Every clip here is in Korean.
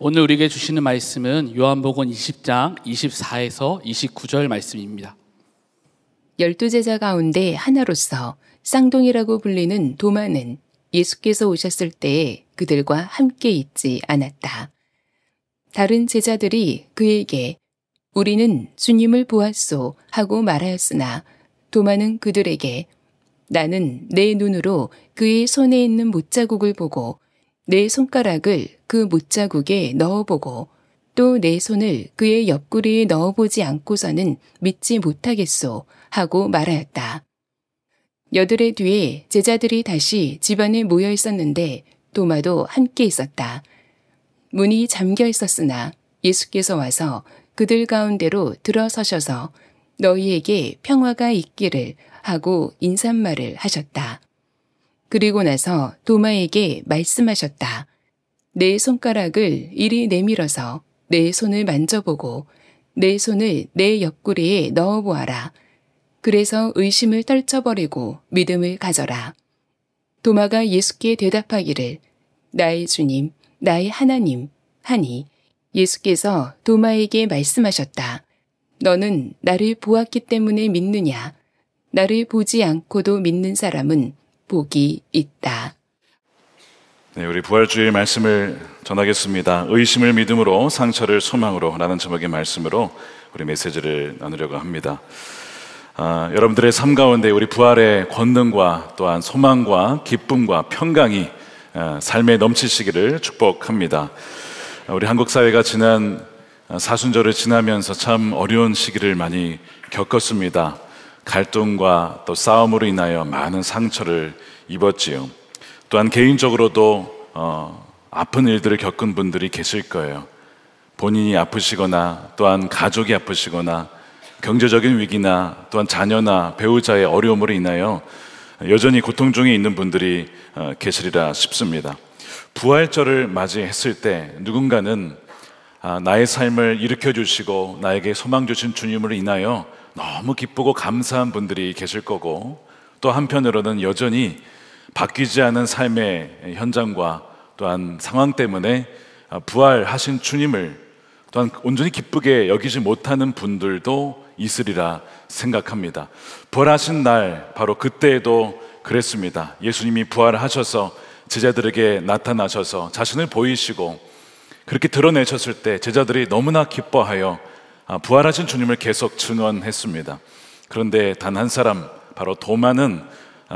오늘 우리에게 주시는 말씀은 요한복음 20장 24에서 29절 말씀입니다. 12제자 가운데 하나로서 쌍둥이라고 불리는 도마는 예수께서 오셨을 때에 그들과 함께 있지 않았다. 다른 제자들이 그에게 우리는 주님을 보았소 하고 말하였으나 도마는 그들에게 나는 내 눈으로 그의 손에 있는 못자국을 보고 내 손가락을 그 못자국에 넣어보고 또 내 손을 그의 옆구리에 넣어보지 않고서는 믿지 못하겠소 하고 말하였다. 여드레 뒤에 제자들이 다시 집안에 모여 있었는데 도마도 함께 있었다. 문이 잠겨 있었으나 예수께서 와서 그들 가운데로 들어서셔서 너희에게 평화가 있기를 하고 인사말을 하셨다. 그리고 나서 도마에게 말씀하셨다. 내 손가락을 이리 내밀어서 내 손을 만져보고 내 손을 내 옆구리에 넣어보아라. 그래서 의심을 떨쳐버리고 믿음을 가져라. 도마가 예수께 대답하기를 나의 주님, 나의 하나님 하니 예수께서 도마에게 말씀하셨다. 너는 나를 보았기 때문에 믿느냐? 나를 보지 않고도 믿는 사람은 복이 있다. 네, 우리 부활주일 말씀을 전하겠습니다. 의심을 믿음으로 상처를 소망으로 라는 제목의 말씀으로 우리 메시지를 나누려고 합니다. 여러분들의 삶 가운데 우리 부활의 권능과 또한 소망과 기쁨과 평강이 삶에 넘치시기를 축복합니다. 우리 한국 사회가 지난 사순절을 지나면서 참 어려운 시기를 많이 겪었습니다. 갈등과 또 싸움으로 인하여 많은 상처를 입었지요. 또한 개인적으로도 아픈 일들을 겪은 분들이 계실 거예요. 본인이 아프시거나 또한 가족이 아프시거나 경제적인 위기나 또한 자녀나 배우자의 어려움으로 인하여 여전히 고통 중에 있는 분들이 계시리라 싶습니다. 부활절을 맞이했을 때 누군가는 나의 삶을 일으켜 주시고 나에게 소망 주신 주님으로 인하여 너무 기쁘고 감사한 분들이 계실 거고, 또 한편으로는 여전히 바뀌지 않은 삶의 현장과 또한 상황 때문에 부활하신 주님을 또한 온전히 기쁘게 여기지 못하는 분들도 있으리라 생각합니다. 부활하신 날 바로 그때에도 그랬습니다. 예수님이 부활하셔서 제자들에게 나타나셔서 자신을 보이시고 그렇게 드러내셨을 때 제자들이 너무나 기뻐하여 부활하신 주님을 계속 증언했습니다. 그런데 단 한 사람, 바로 도마는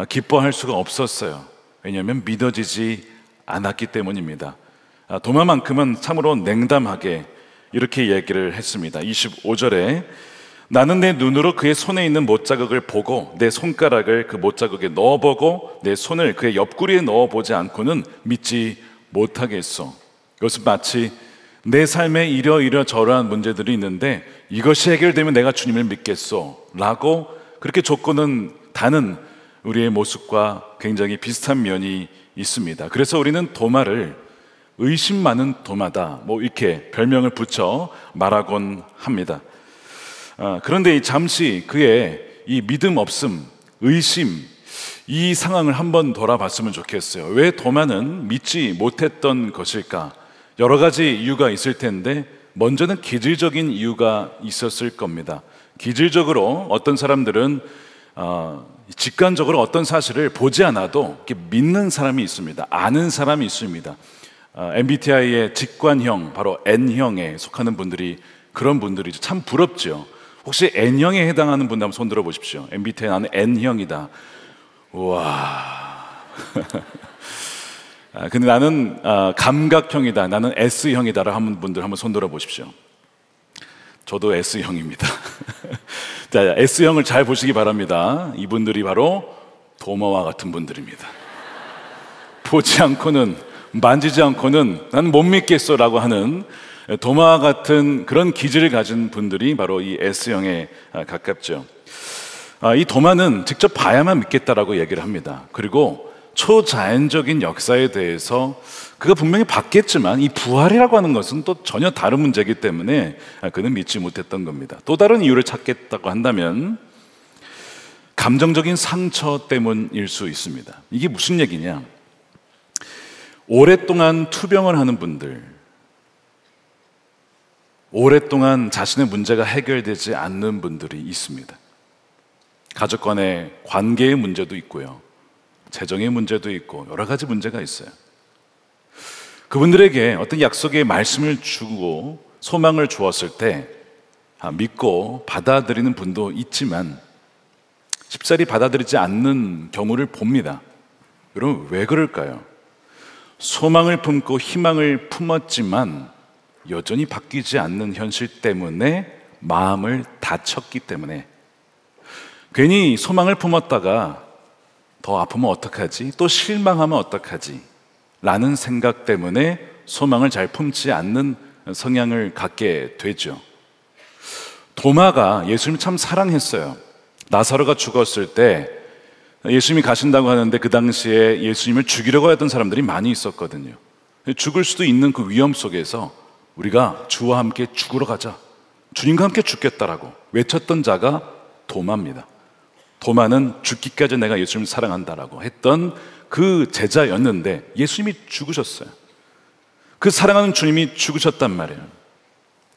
기뻐할 수가 없었어요. 왜냐하면 믿어지지 않았기 때문입니다. 도마만큼은 참으로 냉담하게 이렇게 얘기를 했습니다. 25절에 나는 내 눈으로 그의 손에 있는 못자국을 보고 내 손가락을 그 못자국에 넣어보고 내 손을 그의 옆구리에 넣어보지 않고는 믿지 못하겠소. 이것은 마치 내 삶에 이러저러한 문제들이 있는데 이것이 해결되면 내가 주님을 믿겠소 라고 그렇게 조건은 다는 우리의 모습과 굉장히 비슷한 면이 있습니다. 그래서 우리는 도마를 의심 많은 도마다 이렇게 별명을 붙여 말하곤 합니다. 그런데 잠시 그의 이 믿음 없음, 의심, 이 상황을 한번 돌아봤으면 좋겠어요. 왜 도마는 믿지 못했던 것일까? 여러 가지 이유가 있을 텐데 먼저는 기질적인 이유가 있었을 겁니다. 기질적으로 어떤 사람들은 직관적으로 어떤 사실을 보지 않아도 이렇게 믿는 사람이 있습니다. 아는 사람이 있습니다. MBTI의 직관형, 바로 N형에 속하는 분들이 그런 분들이죠. 참 부럽죠. 혹시 N형에 해당하는 분들 한번 손 들어 보십시오. MBTI 나는 N형이다. 우와. 근데 나는 감각형이다, 나는 S형이다 하는 분들 한번 손 들어 보십시오. 저도 S형입니다. 자, S형을 잘 보시기 바랍니다. 이분들이 바로 도마와 같은 분들입니다. 보지 않고는, 만지지 않고는 난 못 믿겠어 라고 하는 도마와 같은 그런 기질을 가진 분들이 바로 이 S형에 가깝죠. 이 도마는 직접 봐야만 믿겠다라고 얘기를 합니다. 그리고 초자연적인 역사에 대해서 그가 분명히 봤겠지만 이 부활이라고 하는 것은 또 전혀 다른 문제이기 때문에 그는 믿지 못했던 겁니다. 또 다른 이유를 찾겠다고 한다면 감정적인 상처 때문일 수 있습니다. 이게 무슨 얘기냐? 오랫동안 투병을 하는 분들, 오랫동안 자신의 문제가 해결되지 않는 분들이 있습니다. 가족 간의 관계의 문제도 있고요, 재정의 문제도 있고 여러 가지 문제가 있어요. 그분들에게 어떤 약속의 말씀을 주고 소망을 주었을 때 믿고 받아들이는 분도 있지만 쉽사리 받아들이지 않는 경우를 봅니다. 여러분, 왜 그럴까요? 소망을 품고 희망을 품었지만 여전히 바뀌지 않는 현실 때문에 마음을 다쳤기 때문에, 괜히 소망을 품었다가 더 아프면 어떡하지? 또 실망하면 어떡하지? 라는 생각 때문에 소망을 잘 품지 않는 성향을 갖게 되죠. 도마가 예수님을 참 사랑했어요. 나사로가 죽었을 때 예수님이 가신다고 하는데 그 당시에 예수님을 죽이려고 했던 사람들이 많이 있었거든요. 죽을 수도 있는 그 위험 속에서 우리가 주와 함께 죽으러 가자, 주님과 함께 죽겠다라고 외쳤던 자가 도마입니다. 도마는 죽기까지 내가 예수님을 사랑한다라고 했던 그 제자였는데 예수님이 죽으셨어요. 그 사랑하는 주님이 죽으셨단 말이에요.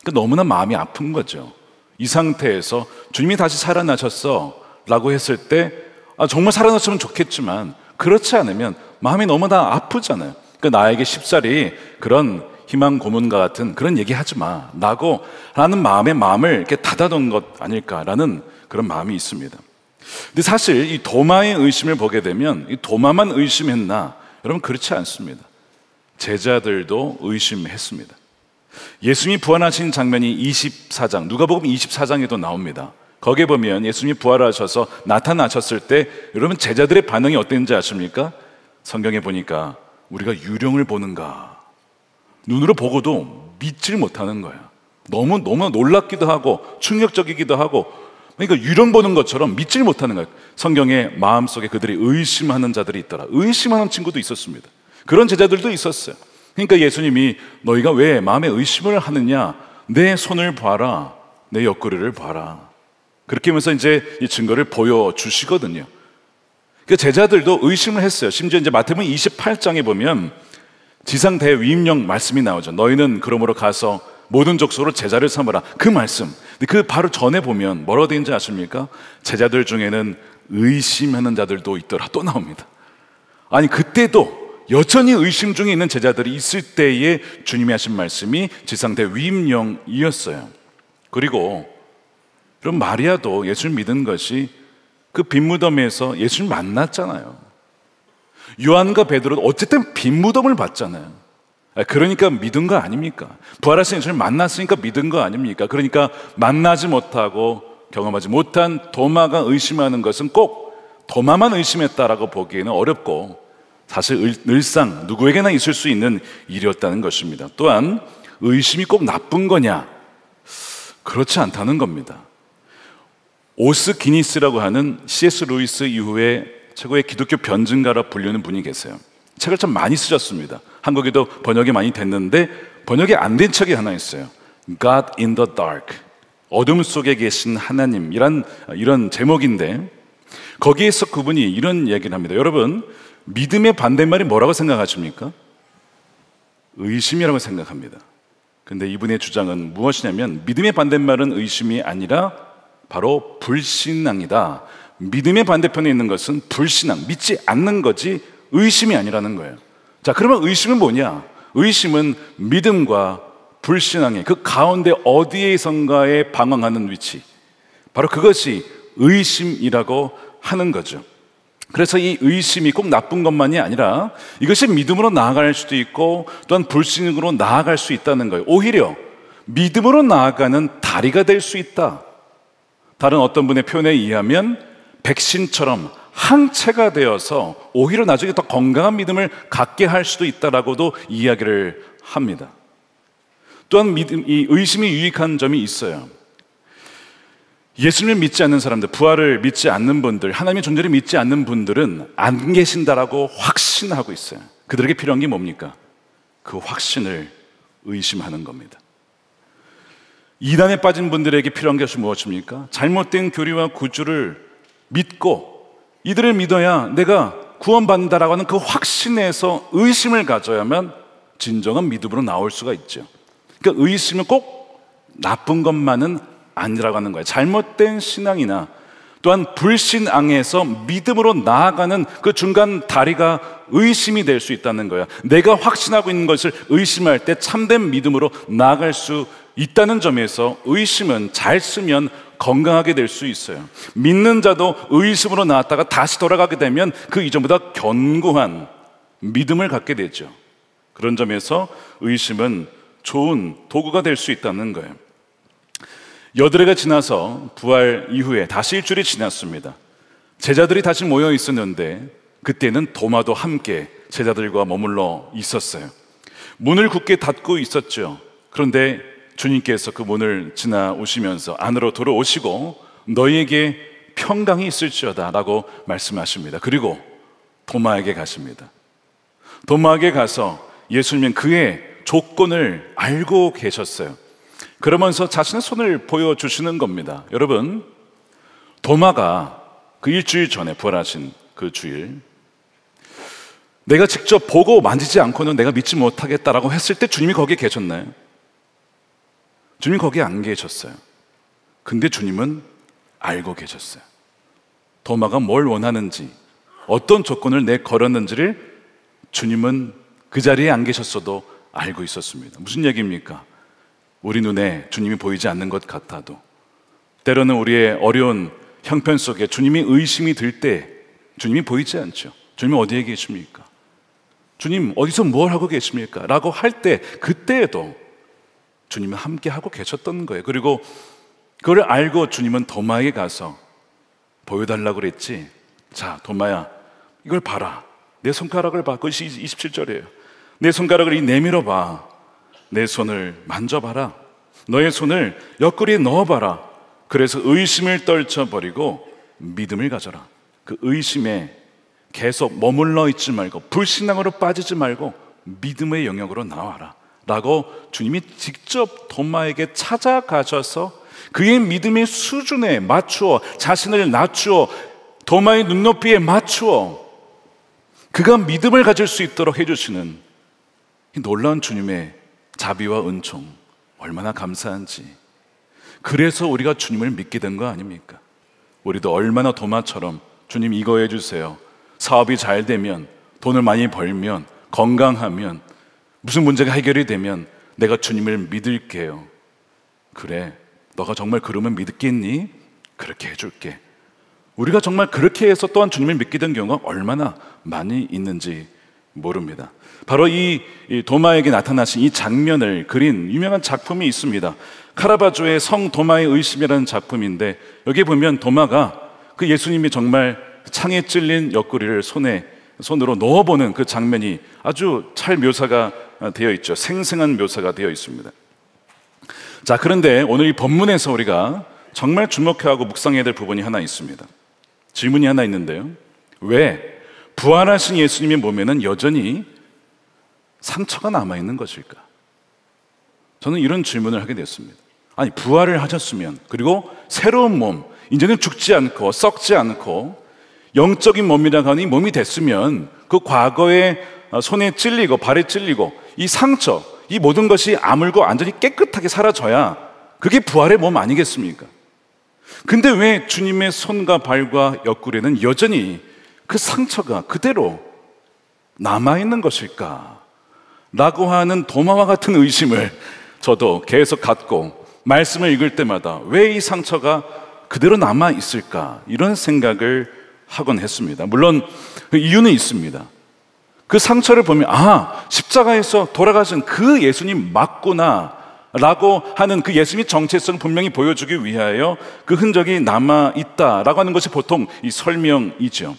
그러니까 너무나 마음이 아픈 거죠. 이 상태에서 주님이 다시 살아나셨어 라고 했을 때 정말 살아났으면 좋겠지만 그렇지 않으면 마음이 너무나 아프잖아요. 그러니까 나에게 쉽사리 그런 희망 고문과 같은 그런 얘기 하지 마 라는 마음을 이렇게 닫아둔 것 아닐까라는 그런 마음이 있습니다. 근데 사실 이 도마의 의심을 보게 되면 이 도마만 의심했나? 여러분, 그렇지 않습니다. 제자들도 의심했습니다. 예수님이 부활하신 장면이 24장, 누가복음 24장에도 나옵니다. 거기에 보면 예수님이 부활하셔서 나타나셨을 때 여러분, 제자들의 반응이 어땠는지 아십니까? 성경에 보니까 우리가 유령을 보는가, 눈으로 보고도 믿질 못하는 거야. 너무 놀랍기도 하고 충격적이기도 하고, 그러니까 유령 보는 것처럼 믿질 못하는 거예요. 성경에 마음속에 그들이 의심하는 자들이 있더라. 의심하는 친구도 있었습니다. 그런 제자들도 있었어요. 그러니까 예수님이 너희가 왜 마음에 의심을 하느냐, 내 손을 봐라, 내 옆구리를 봐라, 그렇게 하면서 이제 이 증거를 보여주시거든요. 그러니까 제자들도 의심을 했어요. 심지어 이제 마태복음 28장에 보면 지상 대위임령 말씀이 나오죠. 너희는 그러므로 가서 모든 족속으로 제자를 삼으라. 그 말씀. 근데 그 바로 전에 보면 뭐라고 되어 있는지 아십니까? 제자들 중에는 의심하는 자들도 있더라. 또 나옵니다. 아니, 그때도 여전히 의심 중에 있는 제자들이 있을 때에 주님이 하신 말씀이 지상 대위임령이었어요. 그리고 그럼 마리아도 예수를 믿은 것이 그 빈무덤에서 예수를 만났잖아요. 요한과 베드로도 어쨌든 빈무덤을 봤잖아요. 그러니까 믿은 거 아닙니까? 부활하신 예수를 만났으니까 믿은 거 아닙니까? 그러니까 만나지 못하고 경험하지 못한 도마가 의심하는 것은 꼭 도마만 의심했다라고 보기에는 어렵고, 사실 늘상 누구에게나 있을 수 있는 일이었다는 것입니다. 또한 의심이 꼭 나쁜 거냐? 그렇지 않다는 겁니다. 오스 기니스라고 하는 C.S. 루이스 이후에 최고의 기독교 변증가라 불리는 분이 계세요. 책을 참 많이 쓰셨습니다. 한국에도 번역이 많이 됐는데 번역이 안 된 책이 하나 있어요. God in the Dark, 어둠 속에 계신 하나님이란 이런 제목인데, 거기에서 그분이 이런 얘기를 합니다. 여러분, 믿음의 반대말이 뭐라고 생각하십니까? 의심이라고 생각합니다. 근데 이분의 주장은 무엇이냐면 믿음의 반대말은 의심이 아니라 바로 불신앙이다. 믿음의 반대편에 있는 것은 불신앙, 믿지 않는 거지 의심이 아니라는 거예요. 자, 그러면 의심은 뭐냐? 의심은 믿음과 불신앙의 그 가운데 어디에선가에 방황하는 위치, 바로 그것이 의심이라고 하는 거죠. 그래서 이 의심이 꼭 나쁜 것만이 아니라 이것이 믿음으로 나아갈 수도 있고 또한 불신으로 나아갈 수 있다는 거예요. 오히려 믿음으로 나아가는 다리가 될 수 있다. 다른 어떤 분의 표현에 의하면 백신처럼 항체가 되어서 오히려 나중에 더 건강한 믿음을 갖게 할 수도 있다라고도 이야기를 합니다. 또한 이 의심이 유익한 점이 있어요. 예수님을 믿지 않는 사람들, 부활을 믿지 않는 분들, 하나님의 존재를 믿지 않는 분들은 안 계신다라고 확신하고 있어요. 그들에게 필요한 게 뭡니까? 그 확신을 의심하는 겁니다. 이단에 빠진 분들에게 필요한 것이 무엇입니까? 잘못된 교리와 구주를 믿고 이들을 믿어야 내가 구원받는다라고 하는 그 확신에서 의심을 가져야만 진정한 믿음으로 나올 수가 있죠. 그러니까 의심은 꼭 나쁜 것만은 아니라고 하는 거예요. 잘못된 신앙이나 또한 불신앙에서 믿음으로 나아가는 그 중간 다리가 의심이 될 수 있다는 거야. 내가 확신하고 있는 것을 의심할 때 참된 믿음으로 나아갈 수 있다는 점에서 의심은 잘 쓰면 건강하게 될 수 있어요. 믿는 자도 의심으로 나왔다가 다시 돌아가게 되면 그 이전보다 견고한 믿음을 갖게 되죠. 그런 점에서 의심은 좋은 도구가 될 수 있다는 거예요. 여드레가 지나서 부활 이후에 다시 일주일이 지났습니다. 제자들이 다시 모여 있었는데 그때는 도마도 함께 제자들과 머물러 있었어요. 문을 굳게 닫고 있었죠. 그런데 주님께서 그 문을 지나오시면서 안으로 들어오시고 너희에게 평강이 있을지어다 라고 말씀하십니다. 그리고 도마에게 가십니다. 도마에게 가서 예수님은 그의 조건을 알고 계셨어요. 그러면서 자신의 손을 보여주시는 겁니다. 여러분, 도마가 그 일주일 전에 부활하신 그 주일, 내가 직접 보고 만지지 않고는 내가 믿지 못하겠다라고 했을 때 주님이 거기에 계셨나요? 주님이 거기에 안 계셨어요. 근데 주님은 알고 계셨어요. 도마가 뭘 원하는지, 어떤 조건을 걸었는지를 주님은 그 자리에 안 계셨어도 알고 있었습니다. 무슨 얘기입니까? 우리 눈에 주님이 보이지 않는 것 같아도 때로는 우리의 어려운 형편 속에 주님이 의심이 들 때 주님이 보이지 않죠. 주님이 어디에 계십니까? 주님 어디서 뭘 하고 계십니까? 라고 할 때 그때에도 주님은 함께 하고 계셨던 거예요. 그리고 그걸 알고 주님은 도마에게 가서 보여달라고 그랬지. 자, 도마야, 이걸 봐라. 내 손가락을 봐. 그것이 27절이에요. 내 손가락을 내밀어 봐. 내 손을 만져봐라. 너의 손을 옆구리에 넣어봐라. 그래서 의심을 떨쳐버리고 믿음을 가져라. 그 의심에 계속 머물러 있지 말고 불신앙으로 빠지지 말고 믿음의 영역으로 나와라 라고 주님이 직접 도마에게 찾아가셔서 그의 믿음의 수준에 맞추어 자신을 낮추어 도마의 눈높이에 맞추어 그가 믿음을 가질 수 있도록 해주시는 이 놀라운 주님의 자비와 은총, 얼마나 감사한지. 그래서 우리가 주님을 믿게 된 거 아닙니까? 우리도 얼마나 도마처럼 주님 이거 해주세요, 사업이 잘 되면, 돈을 많이 벌면, 건강하면, 무슨 문제가 해결이 되면 내가 주님을 믿을게요. 그래, 너가 정말 그러면 믿겠니? 그렇게 해줄게. 우리가 정말 그렇게 해서 또한 주님을 믿게 된 경우가 얼마나 많이 있는지 모릅니다. 바로 이 도마에게 나타나신 이 장면을 그린 유명한 작품이 있습니다. 카라바조의 성 도마의 의심이라는 작품인데, 여기 보면 도마가 그 예수님이 정말 창에 찔린 옆구리를 손으로 넣어보는 그 장면이 아주 잘 묘사가 되어 있죠. 생생한 묘사가 되어 있습니다. 자, 그런데 오늘 이 본문에서 우리가 정말 주목해야 하고 묵상해야 될 부분이 하나 있습니다. 질문이 하나 있는데요. 왜 부활하신 예수님의 몸에는 여전히 상처가 남아있는 것일까? 저는 이런 질문을 하게 됐습니다. 아니, 부활을 하셨으면, 그리고 새로운 몸, 이제는 죽지 않고 썩지 않고 영적인 몸이라고 하는 이 몸이 됐으면 그 과거에 손에 찔리고 발에 찔리고 이 상처, 이 모든 것이 아물고 완전히 깨끗하게 사라져야 그게 부활의 몸 아니겠습니까? 근데 왜 주님의 손과 발과 옆구리에는 여전히 그 상처가 그대로 남아있는 것일까? 라고 하는 도마와 같은 의심을 저도 계속 갖고 말씀을 읽을 때마다 왜 이 상처가 그대로 남아있을까? 이런 생각을 하곤 했습니다. 물론 그 이유는 있습니다. 그 상처를 보면 십자가에서 돌아가신 그 예수님 맞구나 라고 하는 그 예수님의 정체성을 분명히 보여주기 위하여 그 흔적이 남아있다라고 하는 것이 보통 이 설명이죠.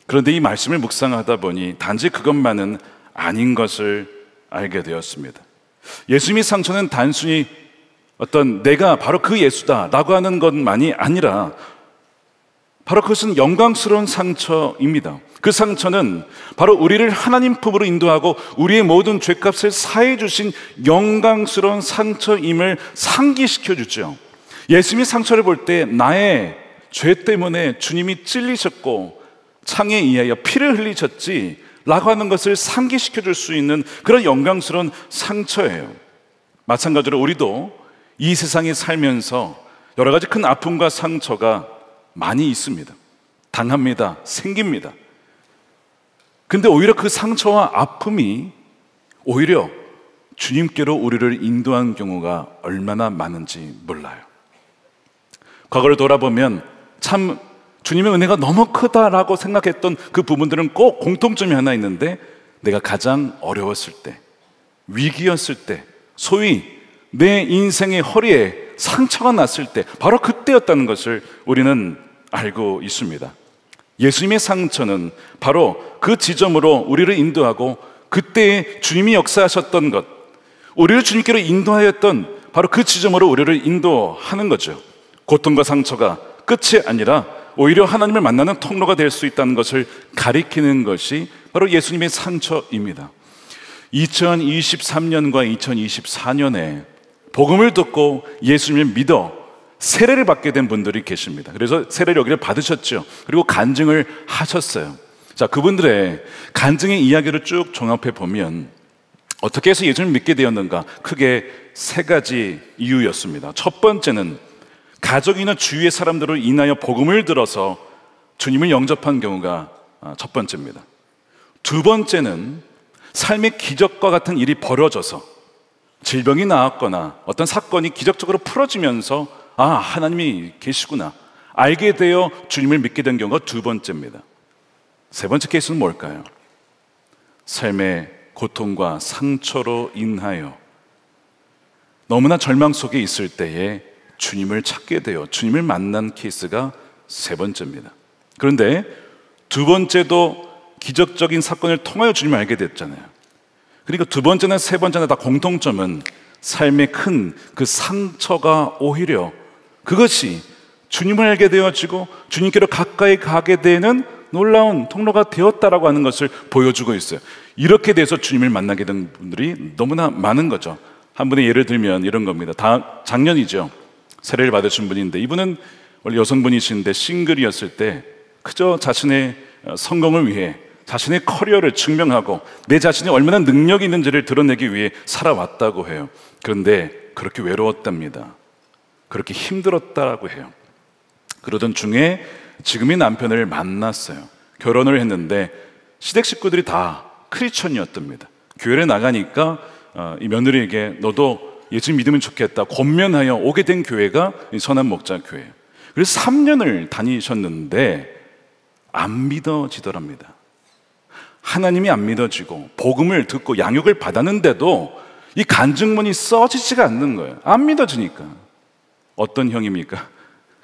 그런데 이 말씀을 묵상하다 보니 단지 그것만은 아닌 것을 알게 되었습니다. 예수님의 상처는 단순히 어떤 내가 바로 그 예수다라고 하는 것만이 아니라 바로 그것은 영광스러운 상처입니다. 그 상처는 바로 우리를 하나님 품으로 인도하고 우리의 모든 죄값을 사해 주신 영광스러운 상처임을 상기시켜 주죠. 예수님의 상처를 볼 때 나의 죄 때문에 주님이 찔리셨고 창에 의하여 피를 흘리셨지 라고 하는 것을 상기시켜 줄 수 있는 그런 영광스러운 상처예요. 마찬가지로 우리도 이 세상에 살면서 여러 가지 큰 아픔과 상처가 많이 있습니다. 당합니다. 생깁니다. 근데 오히려 그 상처와 아픔이 오히려 주님께로 우리를 인도한 경우가 얼마나 많은지 몰라요. 과거를 돌아보면 참 주님의 은혜가 너무 크다라고 생각했던 그 부분들은 꼭 공통점이 하나 있는데, 내가 가장 어려웠을 때, 위기였을 때, 소위 내 인생의 허리에 상처가 났을 때, 바로 그때였다는 것을 우리는 알고 있습니다. 예수님의 상처는 바로 그 지점으로 우리를 인도하고, 그때에 주님이 역사하셨던 것, 우리를 주님께로 인도하였던 바로 그 지점으로 우리를 인도하는 거죠. 고통과 상처가 끝이 아니라 오히려 하나님을 만나는 통로가 될 수 있다는 것을 가리키는 것이 바로 예수님의 상처입니다. 2023년과 2024년에 복음을 듣고 예수님을 믿어 세례를 받게 된 분들이 계십니다. 그래서 세례를 여기를 받으셨죠. 그리고 간증을 하셨어요. 자, 그분들의 간증의 이야기를 쭉 종합해 보면 어떻게 해서 예수님을 믿게 되었는가? 크게 세 가지 이유였습니다. 첫 번째는 가족이나 주위의 사람들을 인하여 복음을 들어서 주님을 영접한 경우가 첫 번째입니다. 두 번째는 삶의 기적과 같은 일이 벌어져서 질병이 나았거나 어떤 사건이 기적적으로 풀어지면서 하나님이 계시구나 알게 되어 주님을 믿게 된 경우가 두 번째입니다. 세 번째 케이스는 뭘까요? 삶의 고통과 상처로 인하여 너무나 절망 속에 있을 때에 주님을 찾게 되어 주님을 만난 케이스가 세 번째입니다. 그런데 두 번째도 기적적인 사건을 통하여 주님을 알게 됐잖아요. 그러니까 두 번째나 세 번째나 다 공통점은 삶의 큰 그 상처가 오히려 그것이 주님을 알게 되어지고 주님께로 가까이 가게 되는 놀라운 통로가 되었다라고 하는 것을 보여주고 있어요. 이렇게 돼서 주님을 만나게 된 분들이 너무나 많은 거죠. 한 분의 예를 들면 이런 겁니다. 작년이죠. 세례를 받으신 분인데, 이분은 원래 여성분이신데 싱글이었을 때 그저 자신의 성공을 위해 자신의 커리어를 증명하고 내 자신이 얼마나 능력이 있는지를 드러내기 위해 살아왔다고 해요. 그런데 그렇게 외로웠답니다. 그렇게 힘들었다고 해요. 그러던 중에 지금의 남편을 만났어요. 결혼을 했는데 시댁 식구들이 다 크리스천이었답니다. 교회를 나가니까 이 며느리에게 너도 예수님 믿으면 좋겠다 권면하여 오게 된 교회가 선한 목자 교회예요. 그래서 3년을 다니셨는데 안 믿어지더랍니다. 하나님이 안 믿어지고 복음을 듣고 양육을 받았는데도 이 간증문이 써지지가 않는 거예요. 안 믿어지니까. 어떤 형입니까?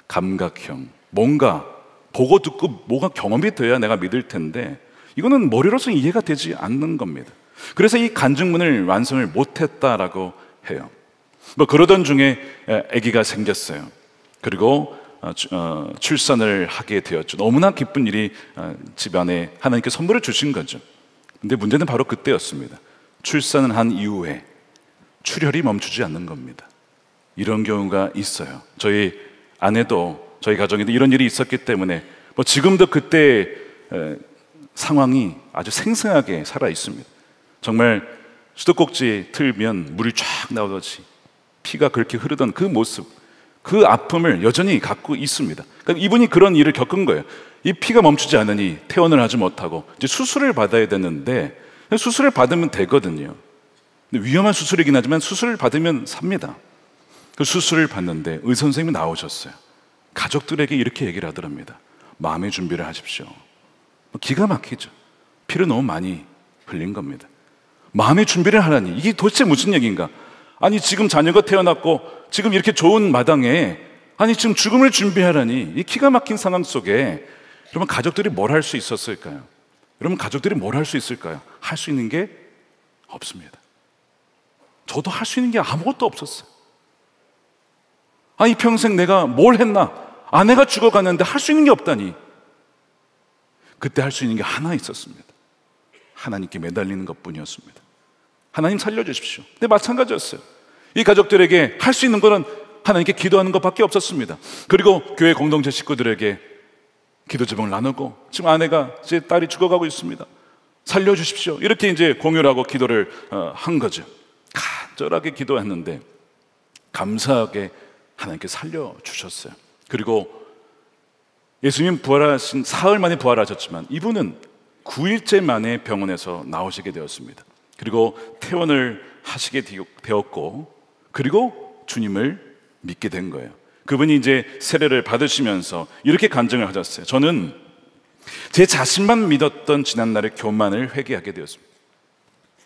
감각형. 뭔가 보고 듣고 뭐가 경험이 돼야 내가 믿을 텐데 이거는 머리로서 이해가 되지 않는 겁니다. 그래서 이 간증문을 완성을 못했다라고 해요. 그러던 중에 아기가 생겼어요. 그리고 출산을 하게 되었죠. 너무나 기쁜 일이 집안에 하나님께 선물을 주신 거죠. 근데 문제는 바로 그때였습니다. 출산을 한 이후에 출혈이 멈추지 않는 겁니다. 이런 경우가 있어요. 저희 아내도 저희 가정에도 이런 일이 있었기 때문에 지금도 그때 상황이 아주 생생하게 살아 있습니다. 정말 수도꼭지 틀면 물이 쫙 나오듯이 피가 그렇게 흐르던 그 모습, 그 아픔을 여전히 갖고 있습니다. 그러니까 이분이 그런 일을 겪은 거예요. 이 피가 멈추지 않으니 퇴원을 하지 못하고 이제 수술을 받아야 되는데 수술을 받으면 되거든요. 근데 위험한 수술이긴 하지만 수술을 받으면 삽니다. 그 수술을 받는데 의사 선생님이 나오셨어요. 가족들에게 이렇게 얘기를 하더랍니다. 마음의 준비를 하십시오. 기가 막히죠. 피를 너무 많이 흘린 겁니다. 마음의 준비를 하라니 이게 도대체 무슨 얘기인가? 아니 지금 자녀가 태어났고 지금 이렇게 좋은 마당에 아니 지금 죽음을 준비하라니 이 기가 막힌 상황 속에 여러분 가족들이 뭘 할 수 있었을까요? 여러분 가족들이 뭘 할 수 있을까요? 할 수 있는 게 없습니다. 저도 할 수 있는 게 아무것도 없었어요. 아니 평생 내가 뭘 했나? 아내가 죽어가는데 할 수 있는 게 없다니. 그때 할 수 있는 게 하나 있었습니다. 하나님께 매달리는 것뿐이었습니다. 하나님 살려주십시오. 근데 마찬가지였어요. 이 가족들에게 할 수 있는 것은 하나님께 기도하는 것밖에 없었습니다. 그리고 교회 공동체 식구들에게 기도 제목을 나누고 지금 아내가 제 딸이 죽어가고 있습니다. 살려주십시오. 이렇게 이제 공유를 하고 기도를 한 거죠. 간절하게 기도했는데 감사하게 하나님께 살려주셨어요. 그리고 예수님 부활하신 사흘 만에 부활하셨지만 이분은 9일째 만에 병원에서 나오시게 되었습니다. 그리고 퇴원을 하시게 되었고, 그리고 주님을 믿게 된 거예요. 그분이 이제 세례를 받으시면서 이렇게 간증을 하셨어요. 저는 제 자신만 믿었던 지난날의 교만을 회개하게 되었습니다.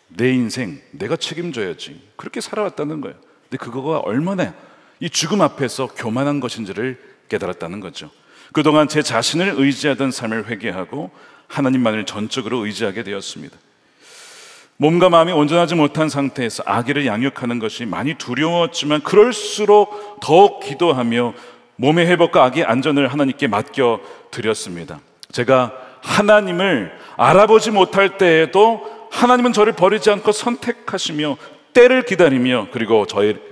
내 인생 내가 책임져야지, 그렇게 살아왔다는 거예요. 근데 그거가 얼마나 이 죽음 앞에서 교만한 것인지를 깨달았다는 거죠. 그동안 제 자신을 의지하던 삶을 회개하고 하나님만을 전적으로 의지하게 되었습니다. 몸과 마음이 온전하지 못한 상태에서 아기를 양육하는 것이 많이 두려웠지만 그럴수록 더욱 기도하며 몸의 회복과 아기의 안전을 하나님께 맡겨 드렸습니다. 제가 하나님을 알아보지 못할 때에도 하나님은 저를 버리지 않고 선택하시며 때를 기다리며 그리고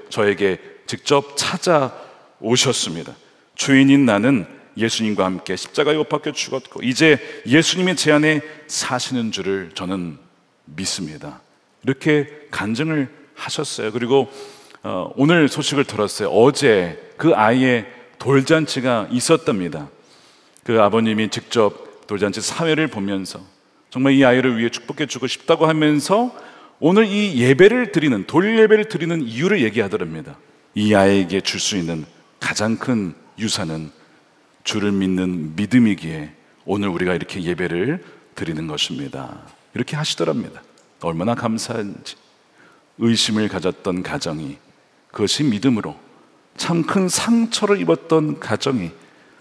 저에게 직접 찾아오셨습니다. 주인인 나는 예수님과 함께 십자가에 못 박혀 죽었고 이제 예수님이 제 안에 사시는 줄을 저는 믿습니다. 이렇게 간증을 하셨어요. 그리고 오늘 소식을 들었어요. 어제 그 아이의 돌잔치가 있었답니다. 그 아버님이 직접 돌잔치 사회를 보면서 정말 이 아이를 위해 축복해 주고 싶다고 하면서 오늘 이 예배를 드리는, 돌 예배를 드리는 이유를 얘기하더랍니다. 이 아이에게 줄 수 있는 가장 큰 유산은 주를 믿는 믿음이기에 오늘 우리가 이렇게 예배를 드리는 것입니다. 이렇게 하시더랍니다. 얼마나 감사한지. 의심을 가졌던 가정이, 그것이 믿음으로 참 큰 상처를 입었던 가정이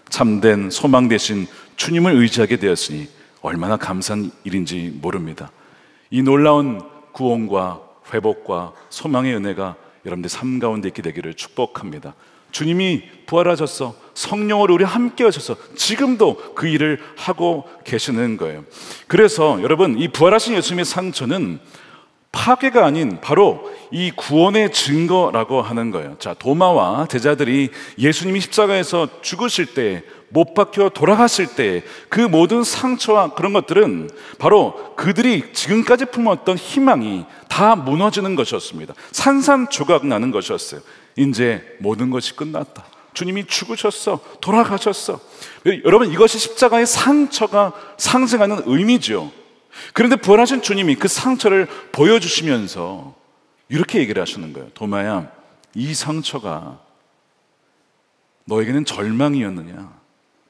참된 소망 대신 주님을 의지하게 되었으니 얼마나 감사한 일인지 모릅니다. 이 놀라운 구원과 회복과 소망의 은혜가 여러분들 삶 가운데 있게 되기를 축복합니다. 주님이 부활하셔서 성령으로 우리 함께 하셔서 지금도 그 일을 하고 계시는 거예요. 그래서 여러분, 이 부활하신 예수님의 상처는 파괴가 아닌 바로 이 구원의 증거라고 하는 거예요. 자, 도마와 제자들이 예수님이 십자가에서 죽으실 때, 못 박혀 돌아갔을 때 그 모든 상처와 그런 것들은 바로 그들이 지금까지 품었던 희망이 다 무너지는 것이었습니다. 산산조각 나는 것이었어요. 이제 모든 것이 끝났다. 주님이 죽으셨어. 돌아가셨어. 여러분, 이것이 십자가의 상처가 상징하는 의미죠. 그런데 부활하신 주님이 그 상처를 보여주시면서 이렇게 얘기를 하시는 거예요. 도마야, 이 상처가 너에게는 절망이었느냐?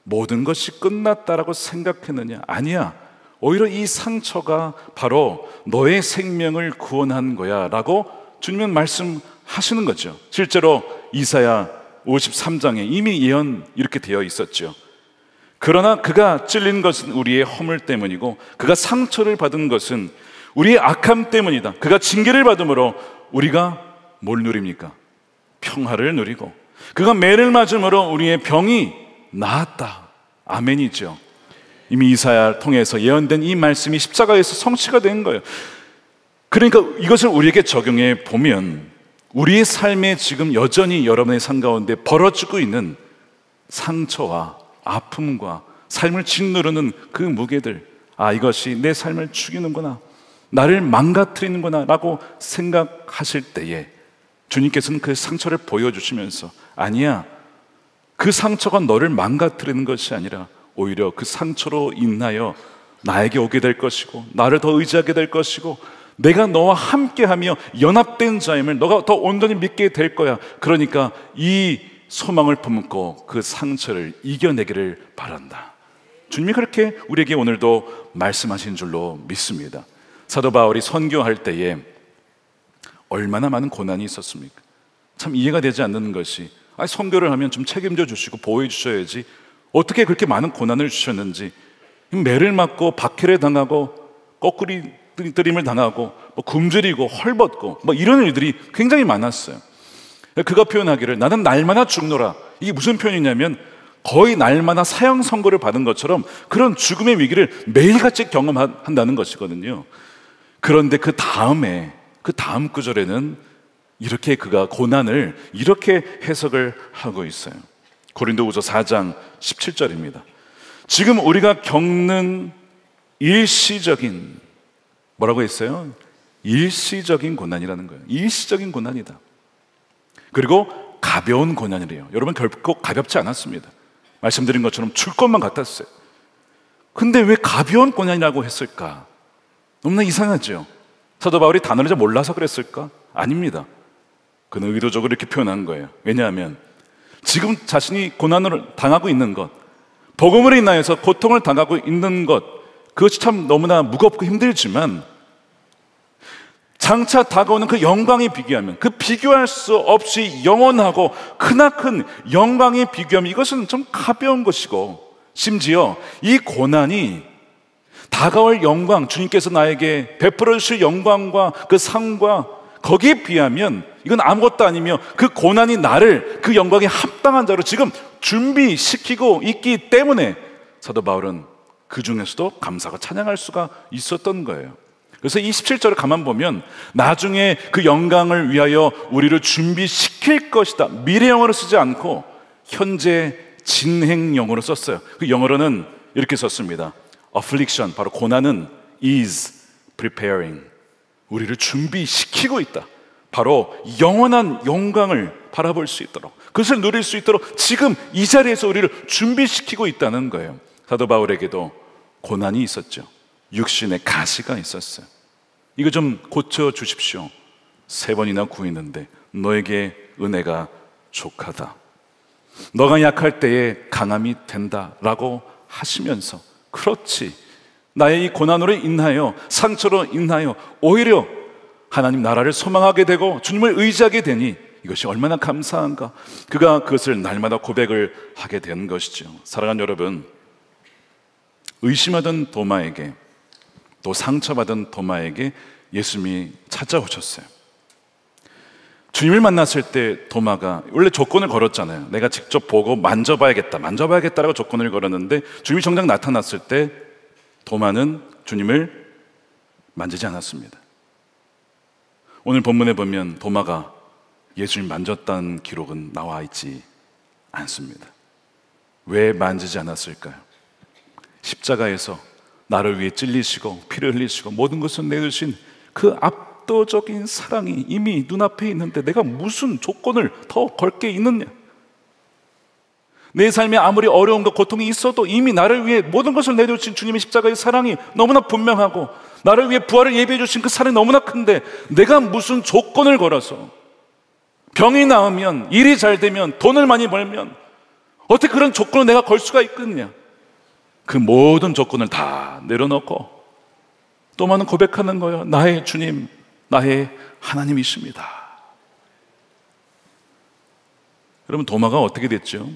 모든 것이 끝났다라고 생각했느냐? 아니야. 오히려 이 상처가 바로 너의 생명을 구원한 거야 라고 주님은 말씀하시는 거죠. 실제로 이사야 53장에 이미 예언 이렇게 되어 있었죠. 그러나 그가 찔린 것은 우리의 허물 때문이고 그가 상처를 받은 것은 우리의 악함 때문이다. 그가 징계를 받음으로 우리가 뭘 누립니까? 평화를 누리고 그가 매를 맞음으로 우리의 병이 나았다. 아멘이죠. 이미 이사야를 통해서 예언된 이 말씀이 십자가에서 성취가 된 거예요. 그러니까 이것을 우리에게 적용해 보면 우리의 삶에 지금 여전히 여러분의 삶 가운데 벌어지고 있는 상처와 아픔과 삶을 짓누르는 그 무게들, 아, 이것이 내 삶을 죽이는구나, 나를 망가뜨리는구나 라고 생각하실 때에 주님께서는 그 상처를 보여주시면서 아니야, 그 상처가 너를 망가뜨리는 것이 아니라 오히려 그 상처로 인하여 나에게 오게 될 것이고 나를 더 의지하게 될 것이고 내가 너와 함께하며 연합된 자임을 너가 더 온전히 믿게 될 거야. 그러니까 이 소망을 품고 그 상처를 이겨내기를 바란다. 주님이 그렇게 우리에게 오늘도 말씀하신 줄로 믿습니다. 사도 바울이 선교할 때에 얼마나 많은 고난이 있었습니까? 참 이해가 되지 않는 것이, 선교를 하면 좀 책임져 주시고 보호해 주셔야지 어떻게 그렇게 많은 고난을 주셨는지, 매를 맞고 박해를 당하고 거꾸리 들임을 당하고 굶주리고 헐벗고 이런 일들이 굉장히 많았어요. 그가 표현하기를 나는 날마다 죽노라. 이게 무슨 표현이냐면 거의 날마다 사형 선고를 받은 것처럼 그런 죽음의 위기를 매일같이 경험한다는 것이거든요. 그런데 그 다음 구절에는 이렇게 그가 고난을 이렇게 해석을 하고 있어요. 고린도후서 4장 17절입니다. 지금 우리가 겪는 일시적인, 뭐라고 했어요? 일시적인 고난이라는 거예요. 일시적인 고난이다. 그리고 가벼운 고난이래요. 여러분, 결코 가볍지 않았습니다. 말씀드린 것처럼 줄 것만 같았어요. 근데 왜 가벼운 고난이라고 했을까? 너무나 이상하죠. 사도 바울이 단어를 잘 몰라서 그랬을까? 아닙니다. 그는 의도적으로 이렇게 표현한 거예요. 왜냐하면 지금 자신이 고난을 당하고 있는 것, 복음으로 인하여서 고통을 당하고 있는 것, 그것이 참 너무나 무겁고 힘들지만 장차 다가오는 그 영광에 비교하면, 그 비교할 수 없이 영원하고 크나큰 영광에 비교하면 이것은 좀 가벼운 것이고, 심지어 이 고난이 다가올 영광, 주님께서 나에게 베풀어 주실 영광과 그 상과 거기에 비하면 이건 아무것도 아니며, 그 고난이 나를 그 영광에 합당한 자로 지금 준비시키고 있기 때문에 사도 바울은 그 중에서도 감사가 찬양할 수가 있었던 거예요. 그래서 이 17절을 가만 보면 나중에 그 영광을 위하여 우리를 준비시킬 것이다, 미래형으로 쓰지 않고 현재 진행형으로 썼어요. 그 영어로는 이렇게 썼습니다. affliction, 바로 고난은 is preparing, 우리를 준비시키고 있다. 바로 영원한 영광을 바라볼 수 있도록, 그것을 누릴 수 있도록 지금 이 자리에서 우리를 준비시키고 있다는 거예요. 사도 바울에게도 고난이 있었죠. 육신의 가시가 있었어요. 이거 좀 고쳐주십시오. 3번이나 구했는데 너에게 은혜가 족하다, 너가 약할 때에 강함이 된다라고 하시면서, 그렇지, 나의 이 고난으로 인하여, 상처로 인하여 오히려 하나님 나라를 소망하게 되고 주님을 의지하게 되니 이것이 얼마나 감사한가. 그가 그것을 날마다 고백을 하게 된 것이죠. 사랑하는 여러분, 의심하던 도마에게, 또 상처받은 도마에게 예수님이 찾아오셨어요. 주님을 만났을 때 도마가 원래 조건을 걸었잖아요. 내가 직접 보고 만져봐야겠다라고 조건을 걸었는데, 주님이 정작 나타났을 때 도마는 주님을 만지지 않았습니다. 오늘 본문에 보면 도마가 예수님 만졌다는 기록은 나와 있지 않습니다. 왜 만지지 않았을까요? 십자가에서 나를 위해 찔리시고 피를 흘리시고 모든 것을 내주신 그 압도적인 사랑이 이미 눈앞에 있는데 내가 무슨 조건을 더 걸 게 있느냐? 내 삶에 아무리 어려움과 고통이 있어도 이미 나를 위해 모든 것을 내려주신 주님의 십자가의 사랑이 너무나 분명하고, 나를 위해 부활을 예비해 주신 그 사랑이 너무나 큰데 내가 무슨 조건을 걸어서, 병이 나으면, 일이 잘 되면, 돈을 많이 벌면 어떻게 그런 조건을 내가 걸 수가 있겠냐? 그 모든 조건을 다 내려놓고 도마는 고백하는 거예요. 나의 주님, 나의 하나님이십니다. 여러분, 도마가 어떻게 됐죠?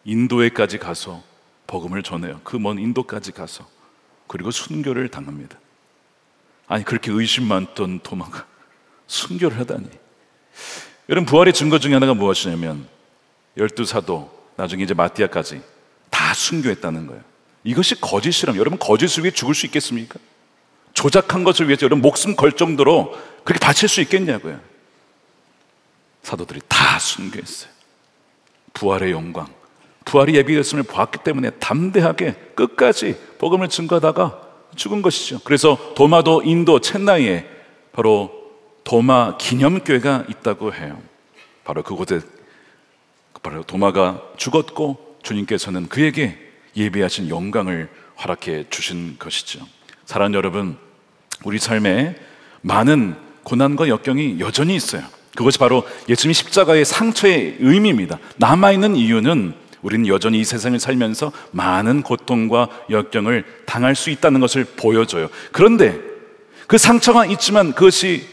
인도에까지 가서 복음을 전해요. 그 먼 인도까지 가서. 그리고 순교를 당합니다. 아니, 그렇게 의심 많던 도마가 순교를 하다니. 여러분, 부활의 증거 중에 하나가 무엇이냐면 12사도, 나중에 이제 마띠아까지 다 순교했다는 거예요. 이것이 거짓이라면 여러분, 거짓을 위해 죽을 수 있겠습니까? 조작한 것을 위해서 여러분 목숨 걸 정도로 그렇게 바칠 수 있겠냐고요. 사도들이 다 순교했어요. 부활의 영광, 부활이 예비됐음을 보았기 때문에 담대하게 끝까지 복음을 증거하다가 죽은 것이죠. 그래서 도마도 인도 첸나이에 바로 도마 기념교회가 있다고 해요. 바로 그곳에 바로 도마가 죽었고 주님께서는 그에게 예비하신 영광을 허락해 주신 것이죠. 사랑하는 여러분, 우리 삶에 많은 고난과 역경이 여전히 있어요. 그것이 바로 예수님 십자가의 상처의 의미입니다. 남아있는 이유는 우리는 여전히 이 세상을 살면서 많은 고통과 역경을 당할 수 있다는 것을 보여줘요. 그런데 그 상처가 있지만 그것이